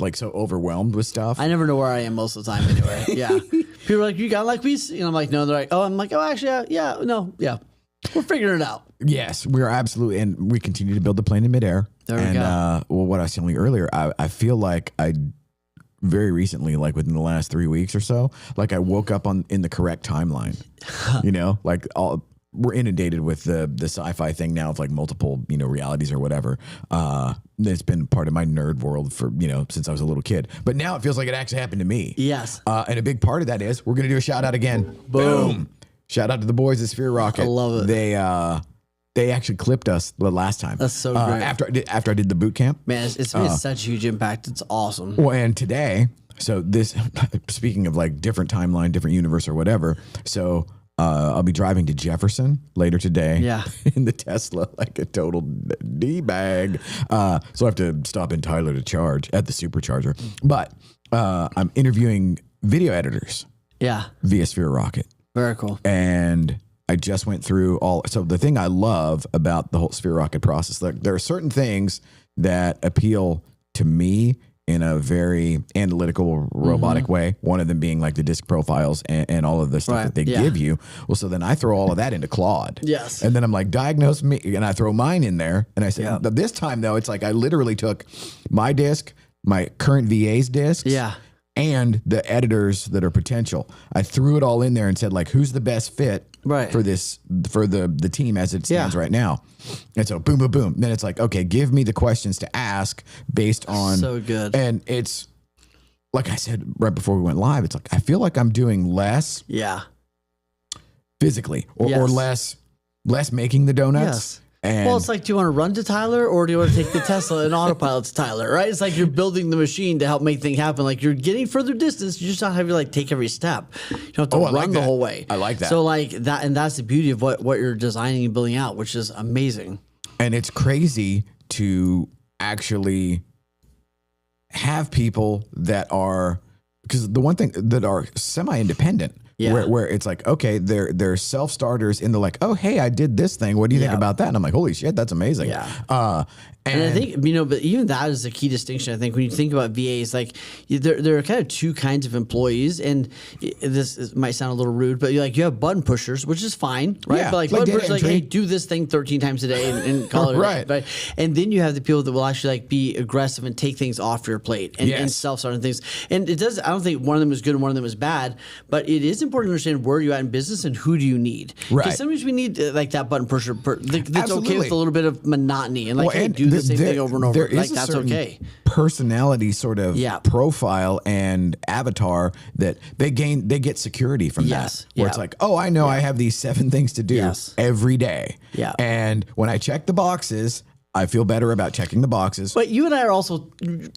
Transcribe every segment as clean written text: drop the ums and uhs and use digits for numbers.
like so overwhelmed with stuff. I never know where I am most of the time anyway. Yeah. People are like, you got like these? I'm like, no. They're like, oh, I'm like, oh, actually, yeah, no, yeah. We're figuring it out. Yes, we are absolutely, and we continue to build the plane in midair. There we go. Well, what I was telling you earlier, I feel like I very recently, like within the last 3 weeks or so, like I woke up in the correct timeline. Like we're inundated with the sci-fi thing now of like multiple, realities or whatever. It's been part of my nerd world for, since I was a little kid. But now it feels like it actually happened to me. Yes. And a big part of that is we're going to do a shout out again. Boom. Shout out to the boys at Sphere Rocket. I love it. They actually clipped us the last time. That's so great. After I did the boot camp. Man, it's made such a huge impact. It's awesome. Well, and today, so this, speaking of like different timeline, different universe or whatever. So I'll be driving to Jefferson later today. Yeah. In the Tesla, like a total D-bag. So I have to stop in Tyler to charge at the supercharger. But I'm interviewing video editors. Yeah. Via Sphere Rocket. Very cool. And I just went through so the thing I love about the whole Sphere Rocket process, like there are certain things that appeal to me in a very analytical, robotic way. One of them being like the disk profiles and all of the stuff that they give you. Well, so then I throw all of that into Claude. Yes. And then I'm like, diagnose me. And I throw mine in there. And I say, this time though, it's like I literally took my disk, my current VA's disks. Yeah. And the editors that are potential. I threw it all in there and said, like, who's the best fit for this, for the team as it stands right now. And so boom, boom, boom. Then it's like, okay, give me the questions to ask based on. So good. And it's, like I said right before we went live, it's like, I feel like I'm doing less physically or less making the donuts. Yes. And well, it's like, do you want to run to Tyler or do you want to take the Tesla and autopilot to Tyler, right? It's like you're building the machine to help make things happen. Like you're getting further distance. You just don't have to like take every step. You don't have to run the whole way. I like that. So like that, and that's the beauty of what you're designing and building out, which is amazing. And it's crazy to actually have people that are, because the one thing that are semi-independent. Yeah. Where it's like, okay, they're self-starters and they're like, oh, hey, I did this thing. What do you think about that? And I'm like, holy shit, that's amazing. Yeah. And I think, but even that is a key distinction. I think when you think about VAs, like there are kind of two kinds of employees, and this might sound a little rude, but you have button pushers, which is fine, right? Yeah, but like button pushers, like, hey, do this thing 13 times a day and call it right. And then you have the people that will actually like be aggressive and take things off your plate and self-starting things. And it does. I don't think one of them is good and one of them is bad, but it is important to understand where you're at in business and who do you need. Right. Because sometimes we need like that button pusher that's okay with a little bit of monotony and like, hey, do the same thing over and over. Like that's okay. Personality sort of profile and avatar that they get security from that. Where it's like, oh, I know I have these 7 things to do every day. Yeah. And when I check the boxes, I feel better about checking the boxes. But you and I are also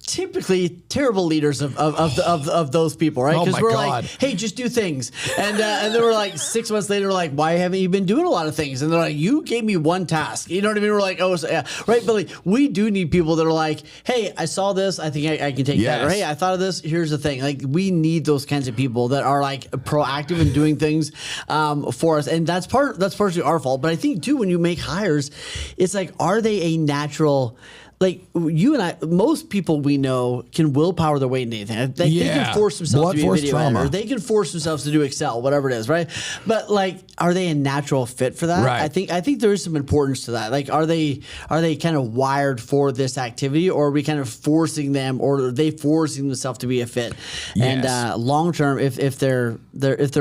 typically terrible leaders of those people, right? Because we're like, hey, just do things. And then we're like 6 months later, we're like, why haven't you been doing a lot of things? And they're like, you gave me one task. You know what I mean? We're like, oh, so, yeah. Right? But like, we do need people that are like, hey, I saw this. I think I can take that. Or hey, I thought of this. Here's the thing. Like, we need those kinds of people that are like proactive in doing things for us. And that's partially our fault. But I think too, when you make hires, it's like, are they a natural, like you and I, most people we know can willpower their way into anything. They can force themselves to be a video editor. They can force themselves to do Excel, whatever it is, right? But like, are they a natural fit for that? Right. I think there is some importance to that. Like, are they kind of wired for this activity, or are we kind of forcing them, or are they forcing themselves to be a fit? Yes. And long term, if they're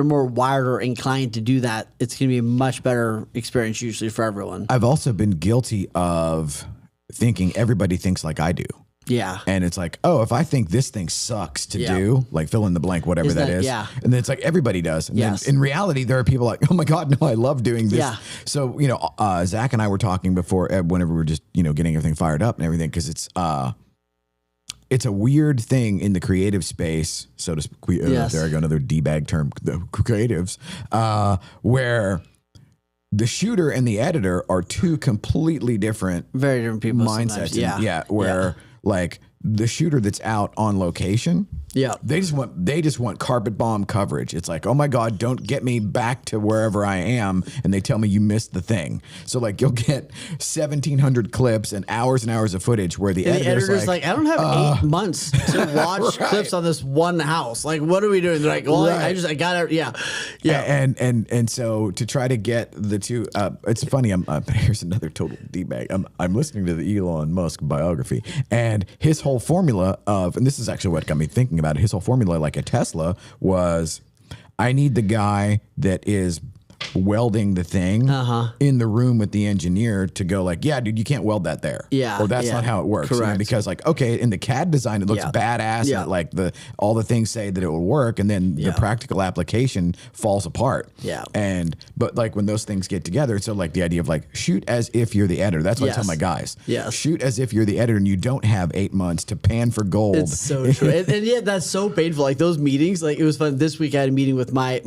more wired or inclined to do that, it's going to be a much better experience usually for everyone. I've also been guilty of thinking everybody thinks like I do. Yeah. And it's like, oh, if I think this thing sucks to do, like fill in the blank, whatever that is. Yeah. And then it's like everybody does. And then in reality, there are people like, oh my God, no, I love doing this. Yeah. So, Zach and I were talking before, whenever we were just, getting everything fired up and everything, because it's a weird thing in the creative space, so to speak. There I go, another D-bag term, the creatives, where the shooter and the editor are two completely different, very different people mindsets. Where like the shooter that's out on location Yeah. They just want carpet bomb coverage. It's like, oh my God, don't get me back to wherever I am. And they tell me you missed the thing. So like you'll get 1,700 clips and hours of footage where the editor's like, I don't have 8 months to watch clips on this one house. Like, what are we doing? They're like, well, I got it. Yeah. And so to try to get the two, it's funny. Here's another total D-bag. I'm listening to the Elon Musk biography, and his whole formula and this is actually what got me thinking about it. His whole formula, like a Tesla, was I need the guy that is welding the thing in the room with the engineer to go like, yeah, dude, you can't weld that there. Yeah. Or that's not how it works. Correct. You know, because like, okay, in the CAD design, it looks badass. Yeah. And like all the things say that it will work. And then the practical application falls apart. Yeah. But like when those things get together, so like the idea of like shoot as if you're the editor. That's what I tell my guys. Yes. Shoot as if you're the editor and you don't have 8 months to pan for gold. It's so true. and yet that's so painful. Like those meetings, like it was fun. This week I had a meeting with my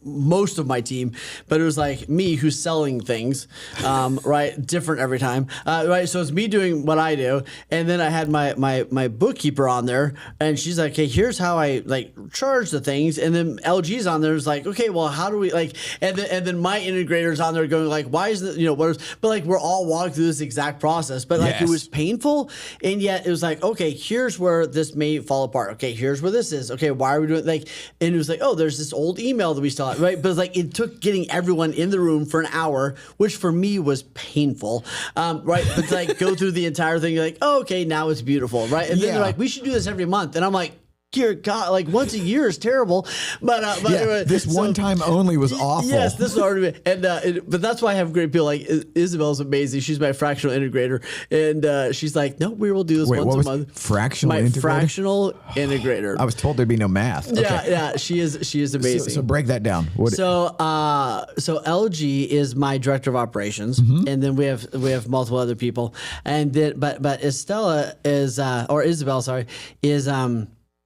most of my team, but it was like me who's selling things, right? Different every time, right? So it's me doing what I do, and then I had my bookkeeper on there, and she's like, "Okay, here's how I like charge the things," and then LG's on there is like, "Okay, well, how do we like?" And then my integrator's on there going like, "Why is it, what is?" But like we're all walking through this exact process, but like it was painful, and yet it was like, okay, here's where this may fall apart. Okay, here's where this is. Okay, why are we doing like? And it was like, oh, there's this old email that we still have, right? But it's like it took getting everyone in the room for an hour, which for me was painful, right? But to like go through the entire thing, you're like, oh, okay, now it's beautiful, right? And then they're like, we should do this every month, and I'm like, dear God, like once a year is terrible, but anyway, this one time only was awful. Yes, this is already, but that's why I have great people. Like Isabel's amazing; she's my fractional integrator, and she's like, no, we will do this once a month. Fractional my integrator? Fractional integrator. I was told there'd be no math. Yeah, she is amazing. So break that down. So LG is my director of operations, and then we have multiple other people, and then but Estella is or Isabel, sorry, is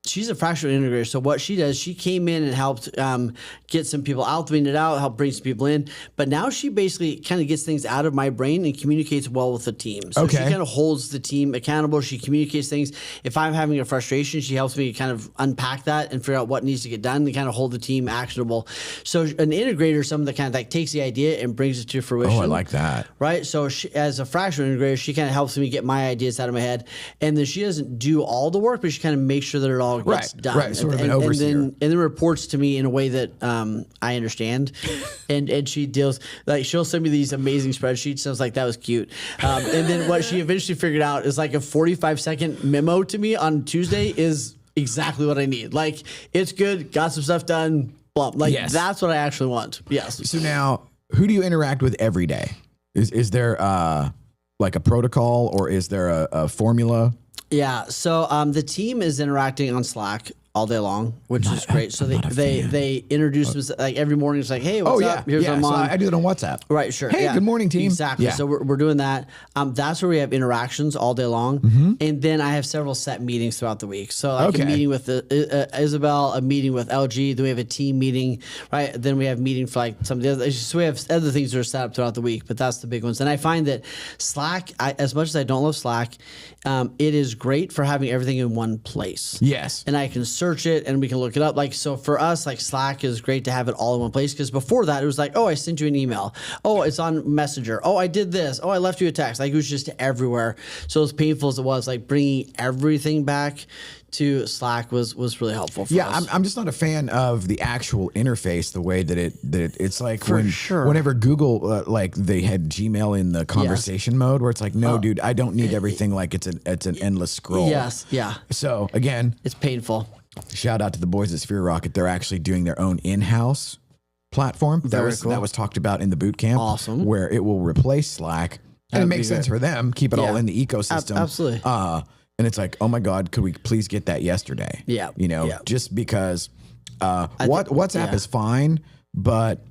she's a fractional integrator. So what she does, she came in and helped get some people out, clean it out, help bring some people in. But now she basically kind of gets things out of my brain and communicates well with the team. So she kind of holds the team accountable. She communicates things. If I'm having a frustration, she helps me kind of unpack that and figure out what needs to get done and kind of hold the team actionable. So an integrator is someone that kind of like takes the idea and brings it to fruition. Oh, I like that. Right? So she, as a fractional integrator, she kind of helps me get my ideas out of my head. And then she doesn't do all the work, but she kind of makes sure that it all gets done. Right, sort of an overseer. And then reports to me in a way that I understand. and she deals, like she'll send me these amazing spreadsheets. I was like, that was cute. And then what she eventually figured out is like a 45-second memo to me on Tuesday is exactly what I need. Like, it's good, got some stuff done, blah. Like, that's what I actually want. Yes. So now, who do you interact with every day? Is there like a protocol, or is there a formula? Yeah, so the team is interacting on Slack all day long, which is great. So they introduce themselves, like every morning. It's like, hey, what's up? Here's what I'm on. So I do it on WhatsApp. Right, sure. Hey, good morning, team. Exactly. Yeah. So we're doing that. That's where we have interactions all day long, and then I have several set meetings throughout the week. So like a meeting with Isabel, a meeting with LG. Then we have a team meeting, right? Then we have meeting for like some of the other. So we have other things that are set up throughout the week, but that's the big ones. And I find that Slack, as much as I don't love Slack, it is great for having everything in one place. Yes. And I can search it and we can look it up. Like, so for us, like Slack is great to have it all in one place, because before that it was like, oh, I sent you an email. Oh, it's on Messenger. Oh, I did this. Oh, I left you a text. Like, it was just everywhere. So as painful as it was, like bringing everything back to Slack was really helpful for us. I'm just not a fan of the actual interface, the way that it's like For whenever Google like they had Gmail in the conversation mode, where it's like, no, dude, I don't need everything like it's an endless scroll. Yes, yeah. So again, it's painful. Shout out to the boys at Sphere Rocket. They're actually doing their own in-house platform. That was talked about in the boot camp. Awesome. Where it will replace Slack. And it makes sense for them. Keep it all in the ecosystem. Absolutely. And it's like, oh my God, could we please get that yesterday? Yeah. Just because WhatsApp is fine, but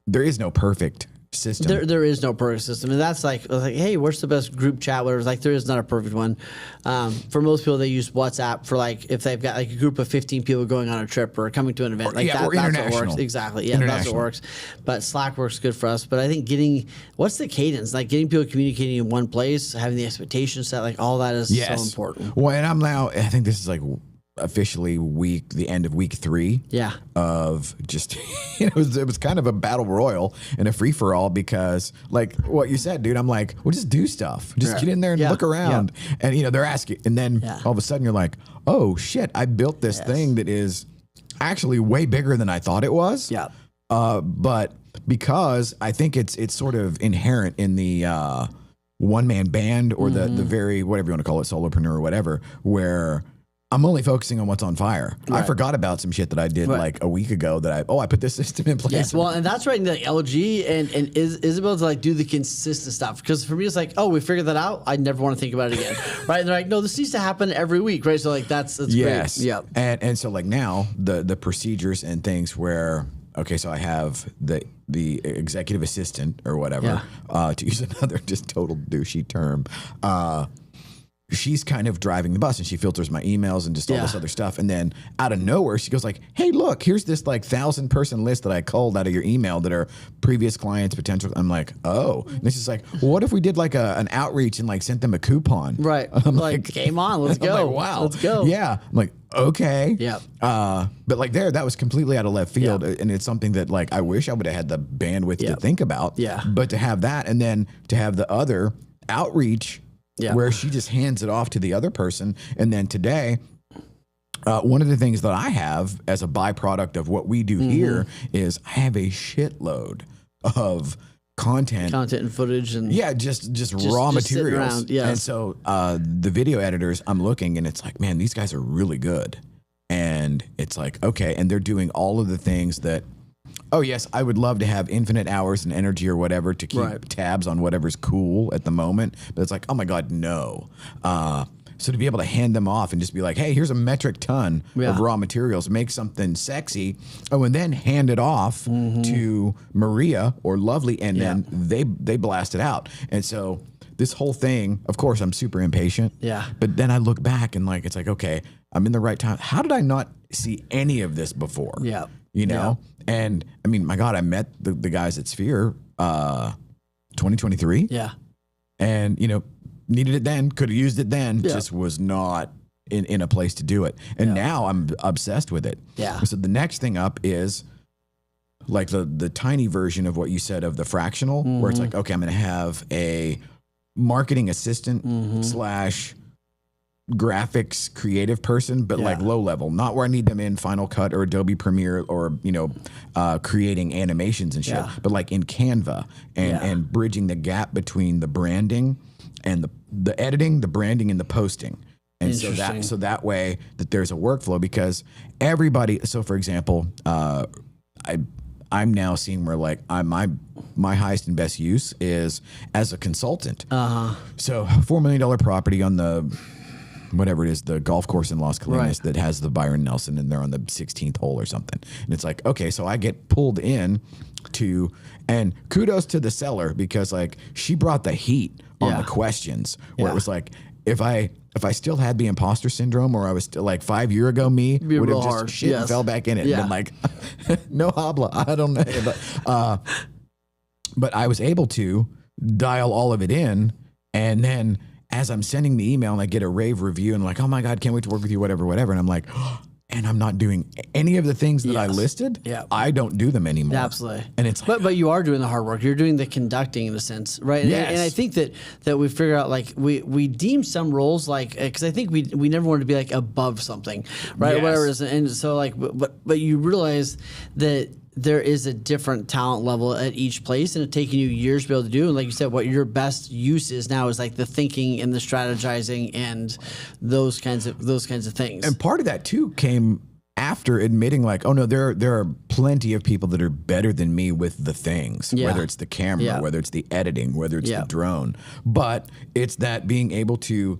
there is no perfect system. There is no perfect system. And that's like, hey, what's the best group chat? Whatever. Like, there is not a perfect one. For most people, they use WhatsApp for like, if they've got like a group of 15 people going on a trip or coming to an event. Like or that's international. what works. Exactly. Yeah, that's what works. But Slack works good for us. But I think what's the cadence? Like getting people communicating in one place, having the expectations set, like all that is so important. Well, and I think this is like officially the end of week 3 of just, it was kind of a battle royal and a free for all because like what you said, dude, I'm like, well, just do stuff. Just get in there and look around. And, they're asking. And then all of a sudden you're like, oh, shit, I built this thing that is actually way bigger than I thought it was. Yeah. But because I think it's sort of inherent in the one-man band or the very, whatever you want to call it, solopreneur or whatever, where I'm only focusing on what's on fire. Right. I forgot about some shit that I did like a week ago that I put this system in place. Yes, well, and that's right. Like LG and Isabel to like do the consistent stuff. Because for me, it's like, oh, we figured that out. I never want to think about it again. Right. And they're like, no, this needs to happen every week. Right. So like that's great. Yeah. And so like now the procedures and things where, okay, so I have the executive assistant or whatever, to use another just total douchey term, she's kind of driving the bus and she filters my emails and just all this other stuff. And then out of nowhere, she goes like, hey, look, here's this like 1,000-person list that I culled out of your email that are previous clients, potential. I'm like, oh. And this is like, well, what if we did like an outreach and like sent them a coupon? Right. I'm like, game on, let's go. Like, wow. Let's go. Yeah. I'm like, okay. Yeah. But like that was completely out of left field. Yeah. And it's something that like, I wish I would have had the bandwidth to think about. Yeah. But to have that and then to have the other outreach where she just hands it off to the other person. And then today, one of the things that I have as a byproduct of what we do here is I have a shitload of content and footage and just raw materials. And so the video editors, I'm looking and it's like, man, these guys are really good. And it's like, okay. And they're doing all of the things that, oh, yes, I would love to have infinite hours and energy or whatever to keep tabs on whatever's cool at the moment. But it's like, oh, my God, no. So to be able to hand them off and just be like, hey, here's a metric ton of raw materials, make something sexy, and then hand it off to Maria or Lovely, and then they blast it out. And so this whole thing, of course, I'm super impatient. Yeah. But then I look back and like, it's like, okay, I'm in the right time. How did I not see any of this before? Yeah. You know? Yeah. And I mean, my God, I met the guys at Sphere 2023. Yeah. And, needed it then, could have used it then, just was not in a place to do it. And now I'm obsessed with it. Yeah. So the next thing up is like the tiny version of what you said of the fractional, where it's like, okay, I'm going to have a marketing assistant slash graphics creative person, but like low level, not where I need them in Final Cut or Adobe Premiere or, creating animations and shit, but like in Canva and bridging the gap between the branding and the editing, the branding and the posting. And so that way that there's a workflow because everybody, so for example, I'm now seeing where like my highest and best use is as a consultant. So $4 million property on the, whatever it is, the golf course in Las Colinas that has the Byron Nelson and they're on the 16th hole or something. And it's like, okay, so I get pulled in to, and kudos to the seller because like she brought the heat on the questions where it was like, if I still had the imposter syndrome or I was still like 5 years ago, me would have just shit and fell back in it and been like, no habla, I don't know. But I was able to dial all of it in and then as I'm sending the email and I get a rave review and like, oh my God, can't wait to work with you, whatever. And I'm like, and I'm not doing any of the things that I listed. Yeah. I don't do them anymore. Absolutely. And it's like, but you are doing the hard work. You're doing the conducting in a sense, right? Yes. And I think that we figure out like we deem some roles like, because I think we never wanted to be like above something, right? Yes. Or whatever it is. And so like, but you realize that there is a different talent level at each place and it's taking you years to be able to do. And like you said, what your best use is now is like the thinking and the strategizing and those kinds of things. And part of that too came after admitting like, oh no, there are plenty of people that are better than me with the things, whether it's the camera, whether it's the editing, whether it's the drone, but it's that being able to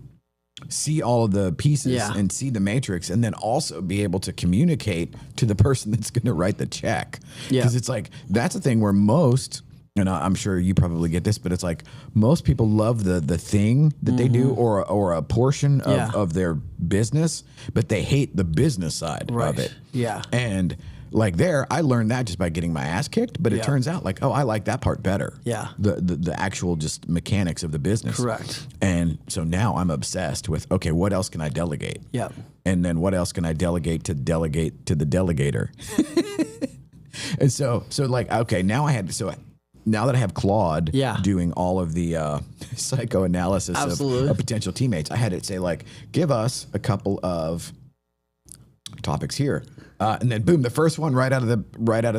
see all of the pieces and see the matrix and then also be able to communicate to the person that's going to write the check. Because it's like, that's the thing where most, and I'm sure you probably get this, but it's like most people love the thing that they do or a portion of their business, but they hate the business side of it. Yeah. And like there, I learned that just by getting my ass kicked, but it turns out like, oh, I like that part better. Yeah. The actual just mechanics of the business. Correct. And so now I'm obsessed with, okay, what else can I delegate? Yeah. And then what else can I delegate to the delegator? And so like, okay, now that I have Claude doing all of the psychoanalysis of potential teammates, I had it say like, give us a couple of topics here. And then boom, the first one right out of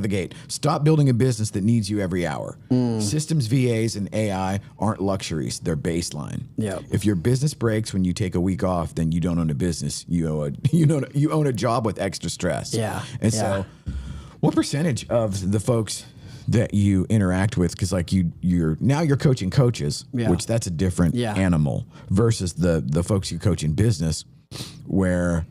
the gate. Stop building a business that needs you every hour. Systems VAs and AI aren't luxuries; they're baseline. Yeah. If your business breaks when you take a week off, then you don't own a business. You own a job with extra stress. Yeah. And so, what percentage of the folks that you interact with, because like you're coaching coaches, which that's a different animal, versus the folks you coach in business, where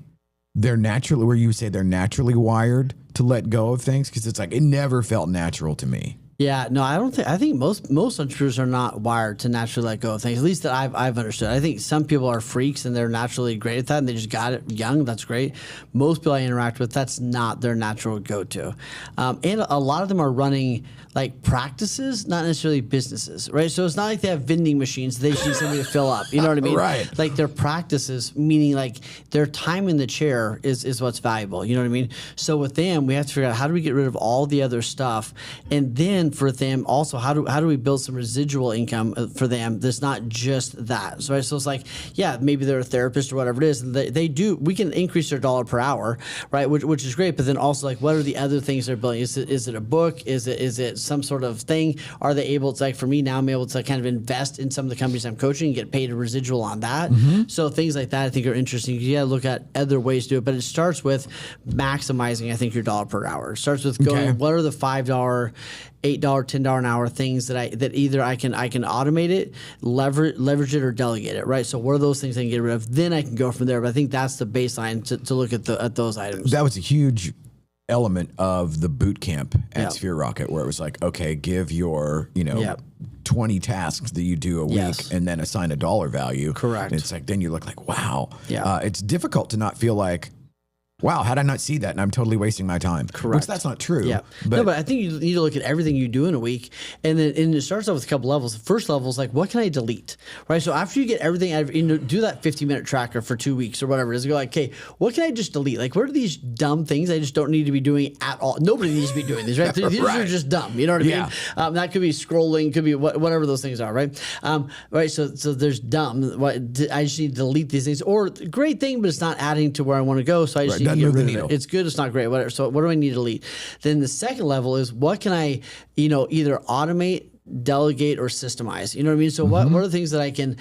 they're naturally wired to let go of things, because it's like it never felt natural to me. Yeah, no, I think most entrepreneurs are not wired to naturally let go of things. At least that I've understood. I think some people are freaks and they're naturally great at that, and they just got it young. That's great. Most people I interact with, that's not their natural go-to. And a lot of them are running like practices, not necessarily businesses, right? So it's not like they have vending machines. They just need somebody to fill up. You know what I mean? Right. Like their practices, meaning like their time in the chair is what's valuable. You know what I mean? So with them, we have to figure out how do we get rid of all the other stuff, and then for them also, how do we build some residual income for them that's not just that. So it's like, yeah, maybe they're a therapist or whatever it is, and they do, we can increase their dollar per hour, right? Which is great. But then also like, what are the other things they're building? Is it a book? Is it some sort of thing? Are they able to, like for me now, I'm able to kind of invest in some of the companies I'm coaching and get paid a residual on that. So things like that I think are interesting. You got to look at other ways to do it, but it starts with maximizing, I think, your dollar per hour. It starts with going, what are the $5, $8, $10 an hour things that either I can automate it, leverage it, or delegate it, right? So what are those things I can get rid of? Then I can go from there. But I think that's the baseline to look at those items. That was a huge element of the boot camp at Sphere Rocket, where it was like, okay, give your 20 tasks that you do a week and then assign a dollar value. Correct. And it's like, then you look like, wow. It's difficult to not feel like, wow, how did I not see that? And I'm totally wasting my time. Correct. Which that's not true. Yeah. But I think you need to look at everything you do in a week. And it starts off with a couple levels. The first level is like, what can I delete? Right. So after you get everything out of, do that 50-minute tracker for 2 weeks or whatever it is, go like, okay, what can I just delete? Like, what are these dumb things I just don't need to be doing at all? Nobody needs to be doing these, right? These are just dumb. You know what I mean? That could be scrolling, could be whatever those things are, right? Right. So there's dumb. I just need to delete these things. Or great thing, but it's not adding to where I want to go. So I just need to get rid of it. It's good, it's not great, whatever. So what do I need to delete? Then the second level is, what can I, either automate, delegate, or systemize? You know what I mean? So what are the things that I can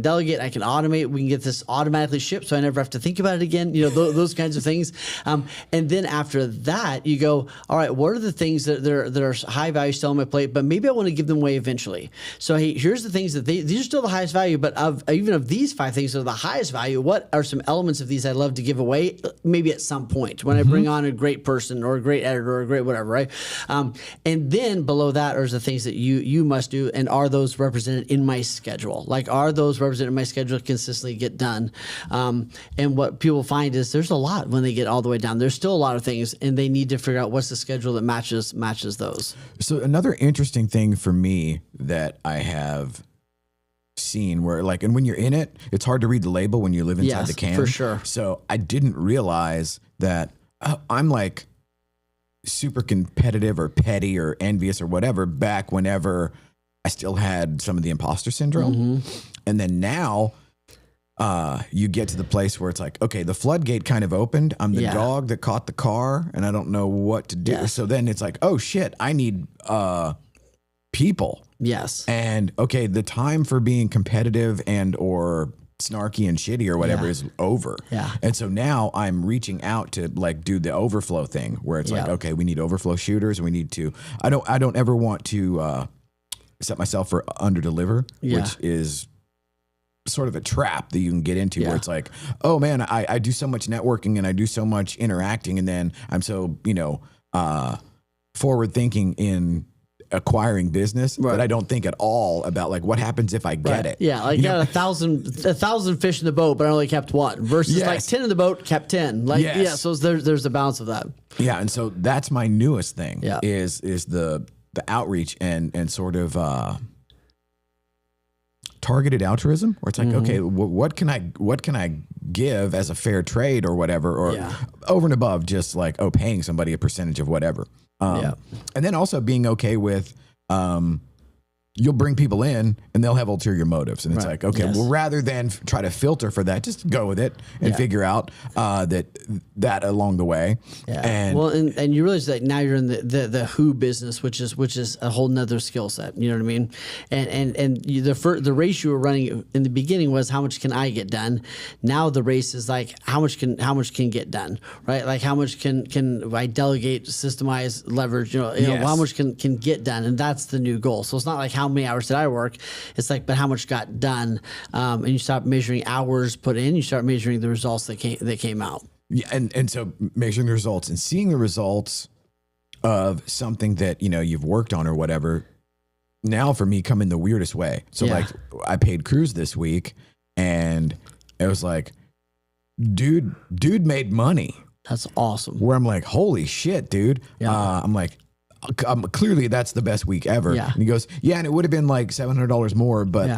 delegate, I can automate, we can get this automatically shipped so I never have to think about it again, those kinds of things. And then after that, you go, all right, what are the things that are high value still on my plate, but maybe I want to give them away eventually. So hey, here's the things that these are still the highest value, but even of these 5 things that are the highest value, what are some elements of these I'd love to give away maybe at some point when I bring on a great person or a great editor or a great whatever, right? And then below that are the things that you must do, and are those represented in my schedule? Like, are those represented in my schedule to consistently get done? And what people find is there's a lot when they get all the way down. There's still a lot of things, and they need to figure out what's the schedule that matches those. So another interesting thing for me that I have seen where and when you're in it, it's hard to read the label when you live inside the can. For sure. So I didn't realize that I'm like super competitive or petty or envious or whatever back whenever I still had some of the imposter syndrome. And then now you get to the place where it's like, okay, the floodgate kind of opened. I'm the dog that caught the car and I don't know what to do. So then it's like, oh shit, I need people. Yes. And okay, the time for being competitive and or snarky and shitty or whatever is over. And so now I'm reaching out to do the overflow thing where it's like, okay, we need overflow shooters. We need to, I don't ever want to set myself for under deliver, which is sort of a trap that you can get into where it's like, oh man, I do so much networking and I do so much interacting. And then I'm so, forward thinking in acquiring business, but I don't think at all about like what happens if I get it. Yeah, like you got 1,000 fish in the boat, but I only kept one. Versus like 10 in the boat, kept 10. Like so there's the balance of that. Yeah, and so that's my newest thing. Is the outreach and sort of targeted altruism, where it's like, okay, what can I give as a fair trade or whatever, or over and above just like paying somebody a percentage of whatever. And then also being okay with you'll bring people in and they'll have ulterior motives, and it's like, okay, well, rather than try to filter for that, just go with it and figure out that along the way. And you realize that now you're in the who business, which is a whole nother skill set. You know what I mean? And the race you were running in the beginning was how much can I get done. Now the race is like how much can get done, right? Like how much can I delegate, systemize, leverage? You know how much can get done, and that's the new goal. So it's not like how many hours did I work? It's like, but how much got done? And you stop measuring hours put in. You start measuring the results that came out. Yeah, and so measuring the results and seeing the results of something that you've worked on or whatever. Now for me, come in the weirdest way. So like I paid Cruz this week, and it was like, dude made money. That's awesome. Where I'm like, holy shit, dude. I'm like, clearly that's the best week ever. And he goes, and it would have been like $700 more, but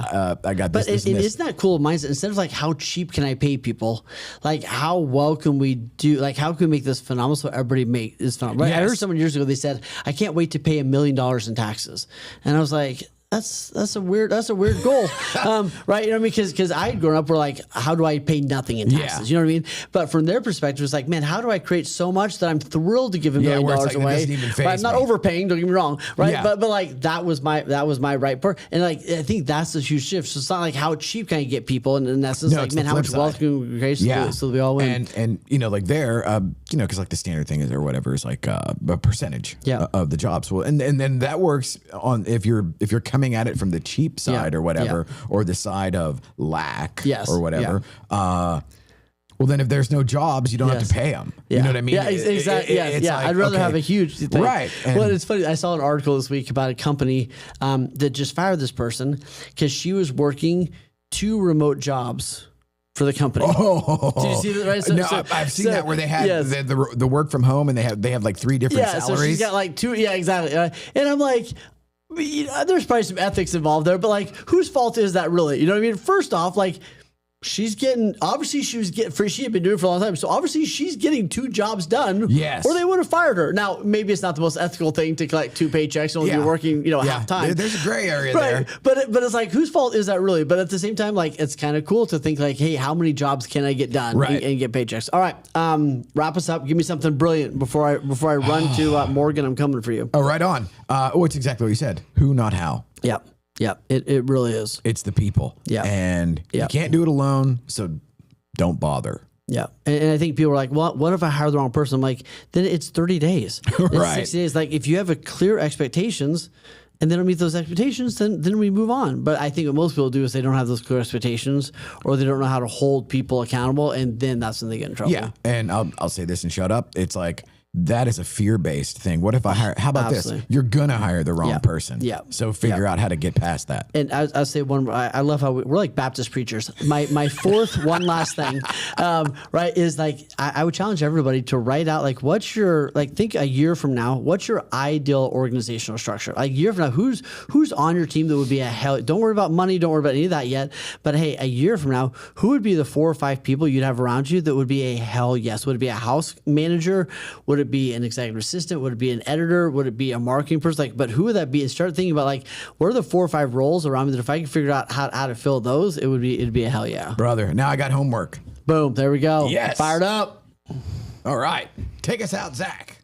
I got this. But isn't that cool mindset? Instead of like, how cheap can I pay people? Like, how well can we do? Like, how can we make this phenomenal so everybody make this phenomenal? Right? I heard someone years ago, they said, I can't wait to pay $1 million in taxes, and I was like, that's a weird goal, right? You know what I mean? Because I had grown up where like, how do I pay nothing in taxes? You know what I mean? But from their perspective, it's like, man, how do I create so much that I'm thrilled to give $1 million away? But I'm not overpaying. Don't get me wrong, right? But like that was my right part, and like I think that's a huge shift. So it's not like how cheap can I get people, and in essence, like, man, how much wealth can we create so we all win? And like there, because like the standard thing is or whatever is like a percentage of the jobs. Well, and then that works on if you're coming at it from the cheap side or whatever, or the side of lack or whatever. Well, then if there's no jobs, you don't have to pay them. You know what I mean? Yeah, exactly. Like, I'd rather have a huge thing. Right. Well, it's funny. I saw an article this week about a company that just fired this person because she was working 2 remote jobs for the company. Did you see that? Right? I've seen that where they had the work from home, and they have like 3 different salaries. So she's got like 2. Yeah, exactly. And I'm like, there's probably some ethics involved there, but like, whose fault is that really? You know what I mean? First off, like, she had been doing it for a long time. So obviously she's getting 2 jobs done. Yes. Or they would have fired her. Now, maybe it's not the most ethical thing to collect 2 paychecks and only be working, half time. There's a gray area there. But it's like, whose fault is that really? But at the same time, like, it's kind of cool to think like, hey, how many jobs can I get done and get paychecks? All right. Wrap us up. Give me something brilliant before I run to Morgan. I'm coming for you. Oh, right on. It's exactly what you said. Who, not how. Yep. Yeah, it really is. It's the people. Yeah. And you can't do it alone, so don't bother. Yeah. And I think people are like, well, what if I hire the wrong person? I'm like, then it's 30 days. It's 60 days. Like, if you have a clear expectations and they don't meet those expectations, then we move on. But I think what most people do is they don't have those clear expectations, or they don't know how to hold people accountable, and then that's when they get in trouble. Yeah. And I'll say this and shut up. It's like, that is a fear-based thing. What if I hire? How about this? You're gonna hire the wrong person. Yeah. So figure out how to get past that. And I'll say one. I love how we're like Baptist preachers. My fourth one last thing, right, is like I would challenge everybody to write out like what's your think a year from now, what's your ideal organizational structure? Like a year from now, who's on your team that would be a hell? Don't worry about money. Don't worry about any of that yet. But hey, a year from now, who would be the 4 or 5 people you'd have around you that would be a hell yes? Would it be a house manager? Would it be an executive assistant? Would it be an editor? Would it be a marketing person? But who would that be? And start thinking about what are the 4 or 5 roles around me that if I can figure out how to fill those, it'd be a hell yeah. Brother, now I got homework. Boom, there we go. Yes. Fired up. All right. Take us out, Zach.